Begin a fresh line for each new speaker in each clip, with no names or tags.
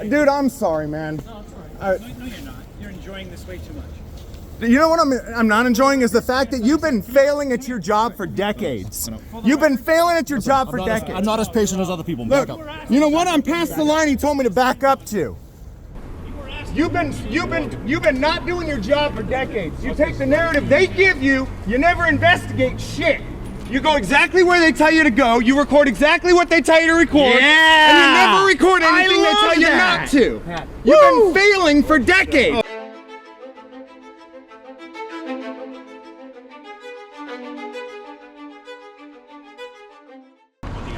Dude, I'm sorry, man.
No, it's all right. No, you're not. You're enjoying this way too much.
You know what I'm not enjoying is the fact that you've been failing at your job for decades. You've been failing at your job for decades.
I'm not as patient as other people.
Look, you know what? I'm past the line he told me to back up to. You've been not doing your job for decades. You take the narrative they give you, you never investigate shit. You go exactly where they tell you to go, you record exactly what they tell you to record, and you never record anything they tell you not to. You've been failing for decades.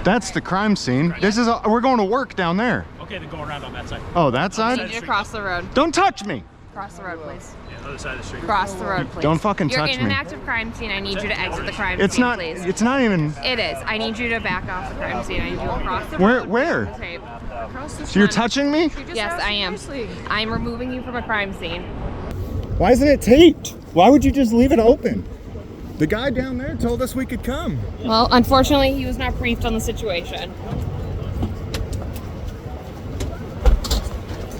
That's the crime scene. We're going to work down there.
Okay, then go around on that side.
Oh, that side?
I need you to cross the road.
Don't touch me.
Cross the road, please.
Yeah, other side of the street.
Cross the road, please.
Don't fucking touch me.
You're in an active crime scene. I need you to exit the crime
It's
scene,
not.
please.
It's not even.
It is. I need you to back off the crime scene. I need you to cross the road.
Where?
Tape.
So you're touching me?
Yes, I am. I'm removing you from a crime scene.
Why isn't it taped? Why would you just leave it open? The guy down there told us we could come.
Well, unfortunately, he was not briefed on the situation.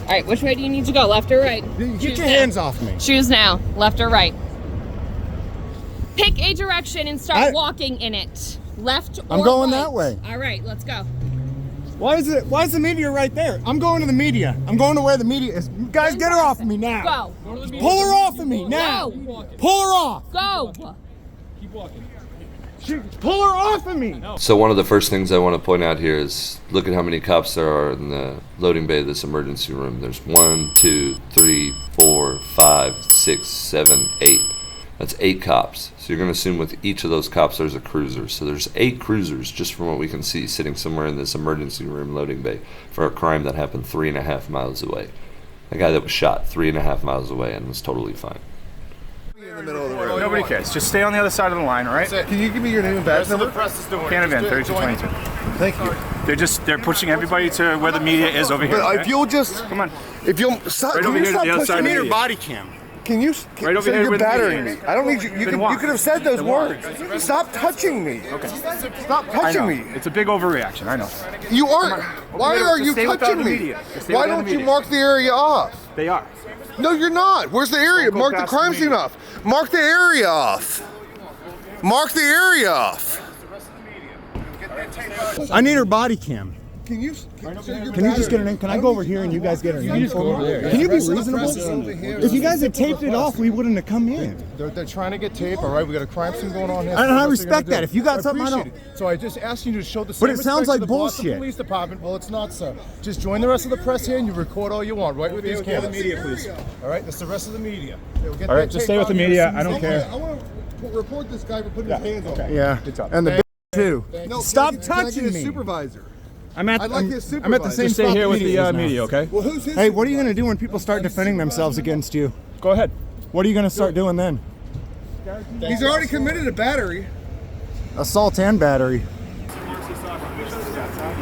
All right, which way do you need to go? Left or right?
Get your hands off me.
Choose now. Left or right? Pick a direction and start walking in it. Left or right?
I'm going that way.
All right, let's go.
Why is the media right there? I'm going to the media. I'm going to where the media is. Guys, get her off of me now.
Go.
Pull her off of me now.
Go.
Pull her off.
Go.
Keep walking.
Pull her off of me.
So one of the first things I want to point out here is look at how many cops there are in the loading bay of this emergency room. There's 1, 2, 3, 4, 5, 6, 7, 8. That's 8 cops. So you're going to assume with each of those cops there's a cruiser. So there's 8 cruisers, just from what we can see, sitting somewhere in this emergency room loading bay for a crime that happened 3.5 miles away. A guy that was shot 3.5 miles away and was totally fine.
In the middle of the road.
Nobody cares. Just stay on the other side of the line, all right?
Can you give me your name and badge number?
Canavan 3222.
Thank you.
They're pushing everybody to where the media is over here.
But
okay?
if you'll just
come on,
if you'll stop,
right
can
over
you
here
stop
to the other side
pushing
of
me
the
your
media.
body cam? Can you?
Right over
so
here
you're
with the
battering
media.
me. I don't need you. You could have said those words. Stop touching me.
Okay.
Stop touching me.
It's a big overreaction. I know.
You aren't. Why are you touching me? Why don't you mark the area off?
They are.
No, you're not. Where's the area? Mark the crime scene off. Mark the area off. Mark the area off.
I need her body cam.
Can you
just get her name? Can I go over here and you guys get her name? Can you be reasonable? If you guys had taped it off, we wouldn't have come in.
They're trying to get tape, all right? We got a crime scene going on here.
And I respect that. If you got something, I don't.
So I just asked you to show the same
But it sounds
respect
like
to the boss of the
bullshit.
police department. Well, it's not, sir. Just join the rest of the press here and you record all you want, right with these cameras.
The media, please.
All right, that's the rest of the media.
All right, just stay with the media. I don't care.
I want to report this guy for putting his hands on me.
Yeah. And the too.
No,
Stop
can I get
touching
his
me.
supervisor?
I'm at
I'd like his
the
supervisor.
same spot here with the media, okay?
Well, who's his
Hey, what are you gonna do when people start defending themselves against you?
Go ahead.
What are you gonna start doing then?
He's already committed a battery.
Assault and battery.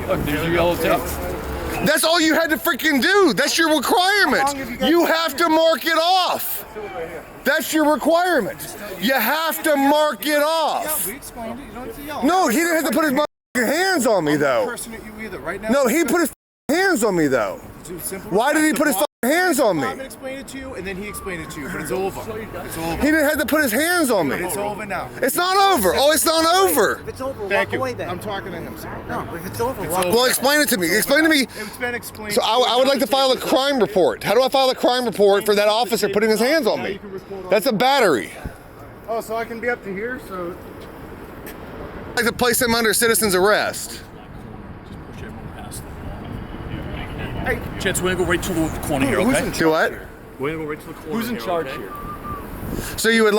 Look, there's your yellow tape.
That's all you had to freaking do. That's your requirement. You have to mark it off. That's your requirement. You have to mark it off. No, he didn't have to put his hands on me though. No, he put his hands on me though. Why did he put his hands on me?
I'm gonna explain it to you, and then he explained it to you, but it's over. It's over.
He didn't have to put his hands on me.
It's over now.
It's not over. Oh, it's not over.
If it's over,
Thank
walk
you.
away then.
I'm talking to him, sir.
No, if it's over, walk away.
Well, explain it to me. Explain to me.
It's been explained.
So I would like to file a crime report. How do I file a crime report for that officer putting his hands on me? That's a battery.
Oh, so I can be up to here, so...
I'd like to place him under citizen's arrest.
Hey, Chance, we're gonna go right to the corner here, okay?
Do what?
We're gonna go right to the corner.
Who's in charge here?
So you'd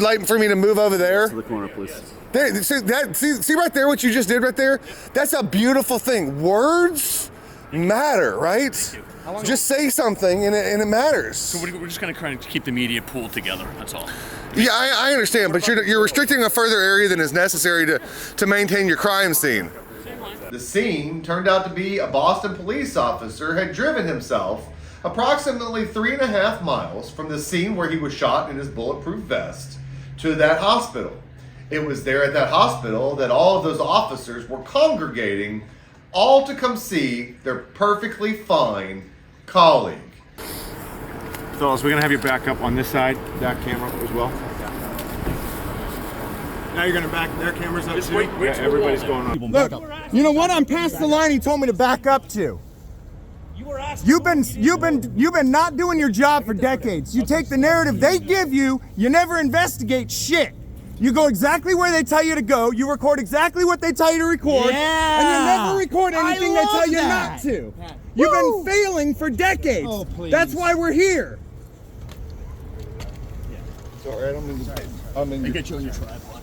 like for me to move over there?
To the corner, please.
There, see right there what you just did right there? That's a beautiful thing. Words matter, right? Just say something and it matters.
So we're just gonna kind of keep the media pooled together. That's all.
Yeah, I understand, but you're restricting a further area than is necessary to maintain your crime scene. The scene turned out to be a Boston police officer had driven himself approximately 3.5 miles from the scene where he was shot in his bulletproof vest to that hospital. It was there at that hospital that all of those officers were congregating, all to come see their perfectly fine colleague.
Fellas, we're gonna have you back up on this side, that camera as well. Now you're gonna back their cameras up too. Yeah, everybody's going on. Look, you know what? I'm past the line he told me to back up to. You've been not doing your job for decades. You take the narrative they give you, you never investigate shit. You go exactly where they tell you to go, you record exactly what they tell you to record, and you never record anything they tell you not to. You've been failing for decades.
Oh, please.
That's why we're here.
It's all right. I'm in.
Get you on your tripod.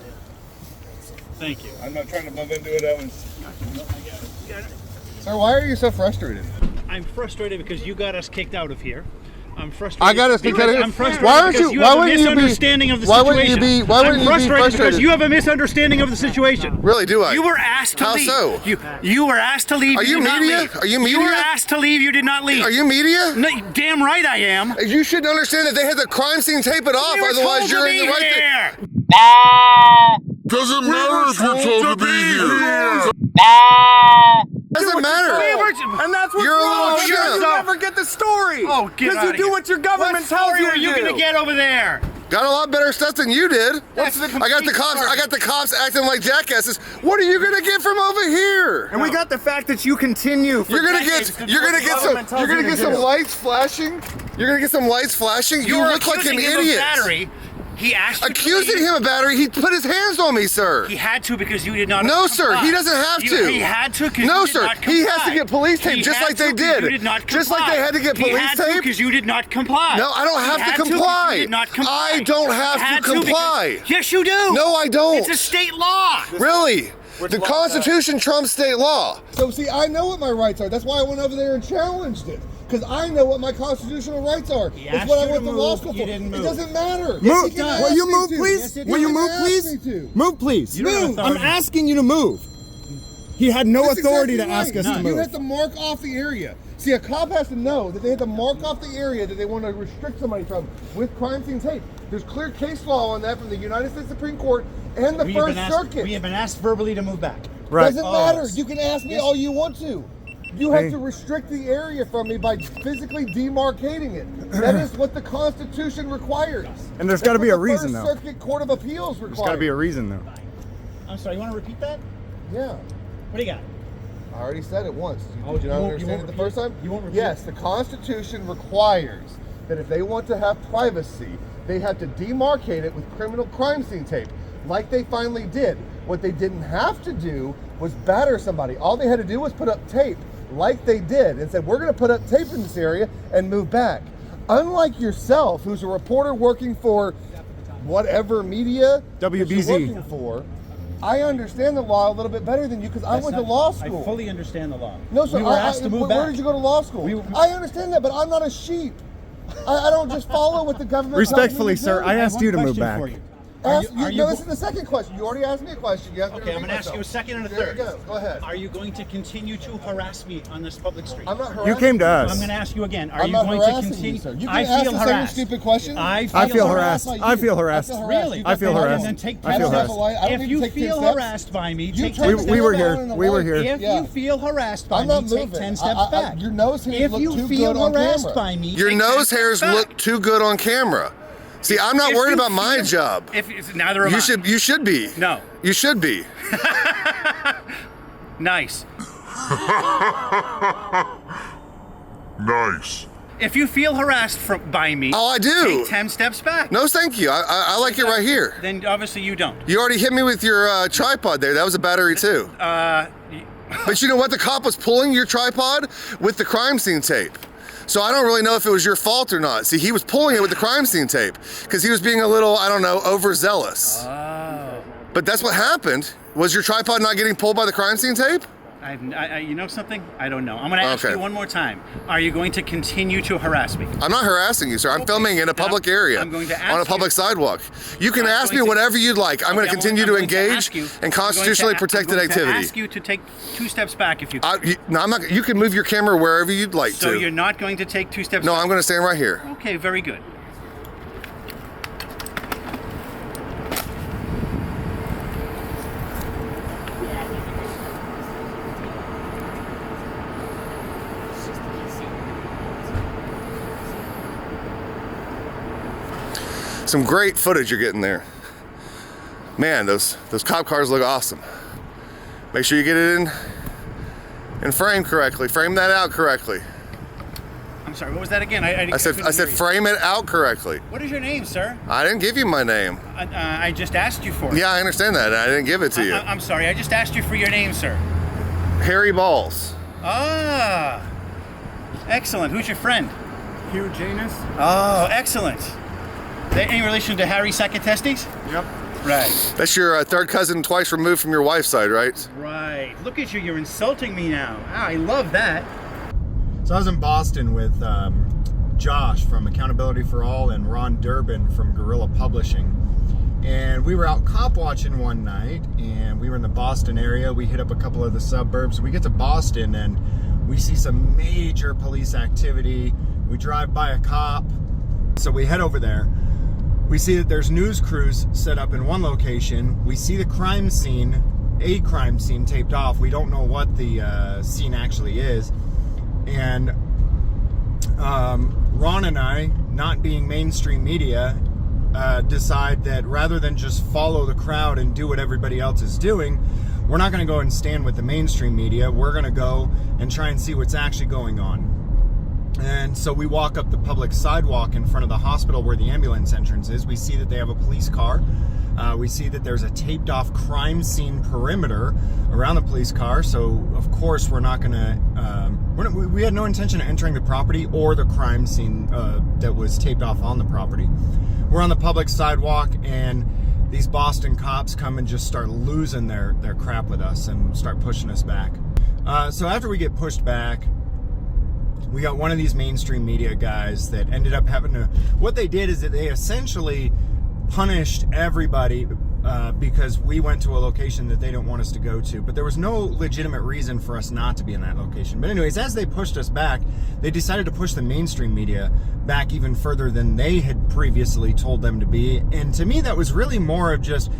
Thank you.
I'm not trying to bump into it. That was.
Sir, why are you so frustrated?
I'm frustrated because you got us kicked out of here. I'm frustrated.
I got us kicked out of here?
I'm frustrated
Why aren't
because
you-
you
why
have a
wouldn't you be-
misunderstanding of the
why wouldn't you
situation.
be- why wouldn't
I'm
you be
frustrated because
frustrated?
you have a misunderstanding of the situation.
Really, do I?
You were asked to
How
leave.
so?
You were asked to leave.
Are you
did not
media?
leave.
Are you media?
You were asked to leave. You did not leave.
Are you media?
No, damn right I am.
You should understand that they had the crime scene tape it off,
You were
otherwise
told
you're
to
in the
be
right thing.
here.
Doesn't matter if you're told to be here.
Doesn't matter.
And that's what's
You're a
wrong.
little
You
shit.
never get the story.
Oh, get
Because
out
you
of
do
here.
what your government tells
What
you
story
to
are you
do.
gonna get over there?
Got a lot better stuff than you did.
What's the
I got the cops. I got the cops acting like jackasses. What are you gonna get from over here?
And we got the fact that you continue. For
You're gonna
decades
get.
to do
You're
what
gonna
the
get some.
government tells
You're gonna
you
get
to
some
do.
lights flashing. You're gonna get some lights flashing. You
You're
look like an
accusing him of
idiot.
battery. He asked you to
Accusing
leave.
him of battery. He put his hands on me, sir.
He had to because you did not.
No, sir.
comply.
He doesn't have to.
He had to because
No,
you did
sir.
not
He has
comply.
to get police tape
He
just
had
like they
to 'cause
did.
You did not comply.
Just like they had to get
He
police
had
tape.
because you did not comply.
No, I don't
He
have
had
to
'cause
comply.
You did not comply.
I don't have
You had
to comply.
because- Yes, you do.
No, I don't.
It's a state law.
Really?
Which
The
law is
Constitution trumps state law. So see, I know what my rights are. That's why I went over there and challenged it. Because I know what my constitutional rights are. It's
asked
what I
you
went
to
to law
move,
school
you
for.
didn't
It
move.
doesn't matter.
Move.
He can
Will
ask
you
me
move,
to.
please?
Yes, it
Will you
does.
move,
Ask
please?
me to.
Move, please.
You don't have
Move. I'm
authority.
asking you to move. He had no
That's
authority
exactly
to ask us
right.
to
You
move.
have to mark off the area. See, a cop has to know that they have to mark off the area that they want to restrict somebody from with crime scene tape. There's clear case law on that from the United States Supreme Court and the First Circuit.
We have been asked verbally to move back.
Right.
Doesn't matter. You can ask me all you want to. You have to restrict the area from me by physically demarcating it. That is what the Constitution requires.
And there's gotta
That's
be
what
a
the
reason,
First
though.
Circuit Court of Appeals requires.
There's got to be a reason, though.
I'm sorry. You want to repeat that?
Yeah.
What do you got?
I already said it once.
Oh,
Did you
you
not
won't-
understand
you
it
won't
the
repeat
first time?
it? You won't repeat
Yes, the Constitution requires that if they want to have privacy, they have to demarcate it with criminal crime scene tape, like they finally did. What they didn't have to do was batter somebody. All they had to do was put up tape, like they did, and said, we're going to put up tape in this area and move back. Unlike yourself, who's a reporter working for whatever media that you're
WBZ.
working for, I understand the law a little bit better than you because I went to law school.
I fully understand the law.
No, sir.
We were asked to move back.
Where did you go to law school? I understand that, but I'm not a sheep. I don't just follow what the government tells me to
Respectfully,
do.
sir, I asked you to move back.
This is the second question. You already asked me a question. You asked me
Okay,
to
I'm
repeat
going to ask you a
myself.
second and a
There
third.
you go. Go ahead.
Are you going to continue to harass me on this public street?
I'm not harassing
You came to us.
I'm going to ask you again. Are
I'm
you
not
going to
harassing
continue?
you, sir. You can
I
ask
feel
the same
harassed.
stupid question.
I
I feel
harassed.
harassed. I feel harassed.
Really?
I feel harassed.
Then take
I feel
10 steps.
harassed.
I don't
If
need
you
to take 10
feel
steps.
harassed by me,
You
take
turn
10
the
steps.
We were
camera
here.
on in the
We were
light.
here.
If
Yeah.
you feel harassed by
I'm
me,
not
take
moving.
10 steps back.
Your nose hairs
If
look
you
too
feel
good on
harassed
camera.
by me,
Your
take
nose
10
hairs
steps
look
back.
too good on camera. See, I'm not
If
worried
you
about my
feel-
job.
If it's, neither am I.
You should be.
No.
You should be.
Nice.
Nice.
If you feel harassed by me,
Oh, I do.
take 10 steps back.
No, thank you. I like it right here.
Then obviously you don't.
You already hit me with your tripod there. That was a battery too. But you know what? The cop was pulling your tripod with the crime scene tape. So I don't really know if it was your fault or not. See, he was pulling it with the crime scene tape because he was being a little, I don't know, overzealous.
Oh.
But that's what happened. Was your tripod not getting pulled by the crime scene tape?
You know something? I don't know. I'm going to ask
Okay.
you one more time. Are you going to continue to harass me?
I'm not harassing you, sir. I'm filming in a public area
I'm going to ask
on a public sidewalk. You can
I'm
ask me
going to-
whatever you'd like. I'm going to continue to engage in constitutionally protected
I'm going
activity.
to ask you to take 2 steps back if you can.
I'm not. You can move your camera wherever you'd like
So
to.
you're not going to take 2 steps
No,
back?
I'm going to stand right here.
Okay, very good.
Some great footage you're getting there. Man, those cop cars look awesome. Make sure you get it in frame correctly. Frame that out correctly.
I'm sorry, what was that again?
I said frame it out correctly.
What is your name, sir?
I didn't give you my name.
I just asked you for it.
Yeah, I understand that. I didn't give it to you.
I'm sorry, I just asked you for your name, sir.
Harry Balls.
Ah, excellent. Who's your friend?
Hugh Janus?
Oh, excellent. Any relation to Harry Sakatestes?
Yep.
Right.
That's your third cousin twice removed from your wife's side, right?
Right. Look at you, you're insulting me now. Ah, I love that.
So I was in Boston with Josh from Accountability for All and Ron Durbin from Guerrilla Publishing. And we were out cop watching one night, and we were in the Boston area. We hit up a couple of the suburbs. We get to Boston, and we see some major police activity. We drive by a cop, so we head over there. We see that there's news crews set up in one location. We see the crime scene, a crime scene taped off. We don't know what the scene actually is. And Ron and I, not being mainstream media, decide that rather than just follow the crowd and do what everybody else is doing, we're not going to go and stand with the mainstream media. We're going to go and try and see what's actually going on. And so we walk up the public sidewalk in front of the hospital where the ambulance entrance is. We see that they have a police car. We see that there's a taped off crime scene perimeter around the police car. So of course we're not going to, we had no intention of entering the property or the crime scene that was taped off on the property. We're on the public sidewalk, and these Boston cops come and just start losing their crap with us and start pushing us back. So after we get pushed back, we got one of these mainstream media guys that ended up having to, what they did is that they essentially punished everybody because we went to a location that they didn't want us to go to, but there was no legitimate reason for us not to be in that location. But anyways, as they pushed us back, they decided to push the mainstream media back even further than they had previously told them to be. And to me, that was really more of just,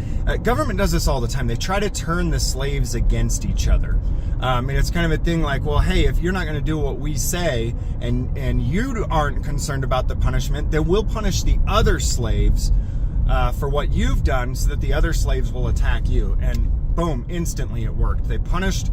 government does this all the time. They try to turn the slaves against each other. And it's kind of a thing like, well, hey, if you're not going to do what we say and you aren't concerned about the punishment, then we'll punish the other slaves for what you've done so that the other slaves will attack you. And boom, instantly it worked. They punished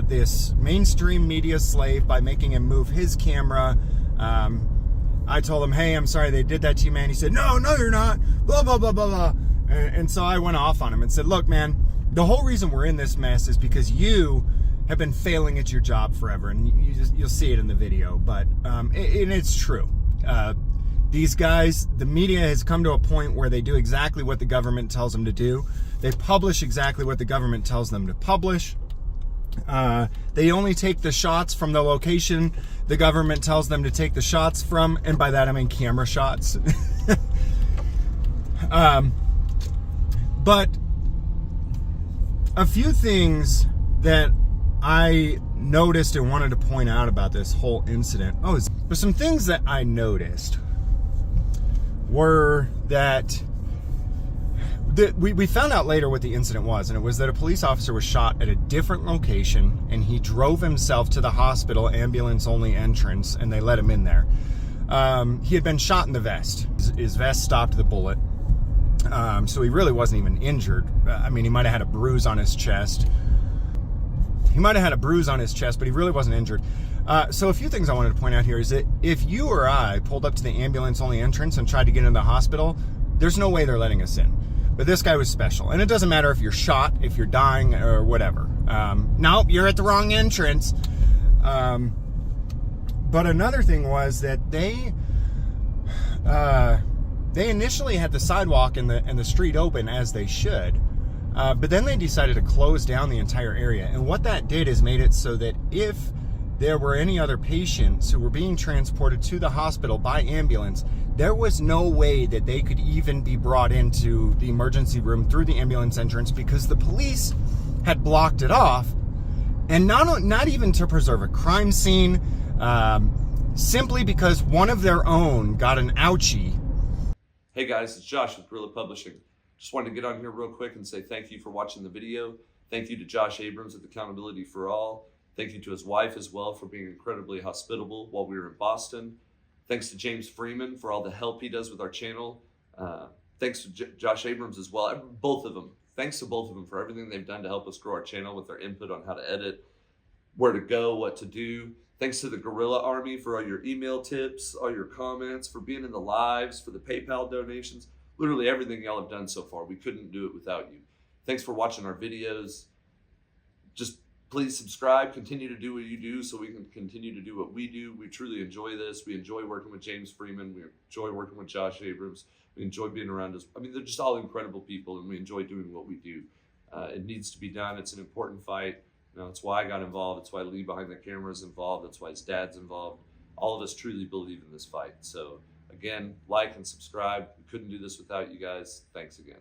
this mainstream media slave by making him move his camera. I told him, hey, I'm sorry they did that to you, man. He said, no, you're not, blah, blah, blah, blah, blah. And so I went off on him and said, look, man, the whole reason we're in this mess is because you have been failing at your job forever. And you'll see it in the video, but and it's true. These guys, the media has come to a point where they do exactly what the government tells them to do. They publish exactly what the government tells them to publish. They only take the shots from the location the government tells them to take the shots from, and by that I mean camera shots. But a few things that I noticed and wanted to point out about this whole incident. There's some things that I noticed were that we found out later what the incident was, and it was that a police officer was shot at a different location, and he drove himself to the hospital ambulance-only entrance, and they let him in there. He had been shot in the vest. His vest stopped the bullet, so he really wasn't even injured. I mean, he might have had a bruise on his chest. But he really wasn't injured. So a few things I wanted to point out here is that if you or I pulled up to the ambulance-only entrance and tried to get into the hospital, there's no way they're letting us in. But this guy was special. And it doesn't matter if you're shot, if you're dying, or whatever. Nope, you're at the wrong entrance. But another thing was that they initially had the sidewalk and the street open as they should. But then they decided to close down the entire area. And what that did is made it so that if there were any other patients who were being transported to the hospital by ambulance, there was no way that they could even be brought into the emergency room through the ambulance entrance because the police had blocked it off. And not even to preserve a crime scene, simply because one of their own got an ouchie.
Hey guys, it's Josh with Guerrilla Publishing. Just wanted to get on here real quick and say thank you for watching the video. Thank you to Josh Abrams at Accountability for All. Thank you to his wife as well for being incredibly hospitable while we were in Boston. Thanks to James Freeman for all the help he does with our channel. Thanks to Josh Abrams as well. Both of them. Thanks to both of them for everything they've done to help us grow our channel with their input on how to edit, where to go, what to do. Thanks to the Guerrilla Army for all your email tips, all your comments, for being in the lives, for the PayPal donations. Literally everything y'all have done so far. We couldn't do it without you. Thanks for watching our videos. Just please subscribe, continue to do what you do so we can continue to do what we do. We truly enjoy this. We enjoy working with James Freeman. We enjoy working with Josh Abrams. We enjoy being around us. I mean, they're just all incredible people, and we enjoy doing what we do. It needs to be done. It's an important fight. That's why I got involved. That's why Lee behind the camera is involved. That's why his dad's involved. All of us truly believe in this fight. So again, like and subscribe. We couldn't do this without you guys. Thanks again.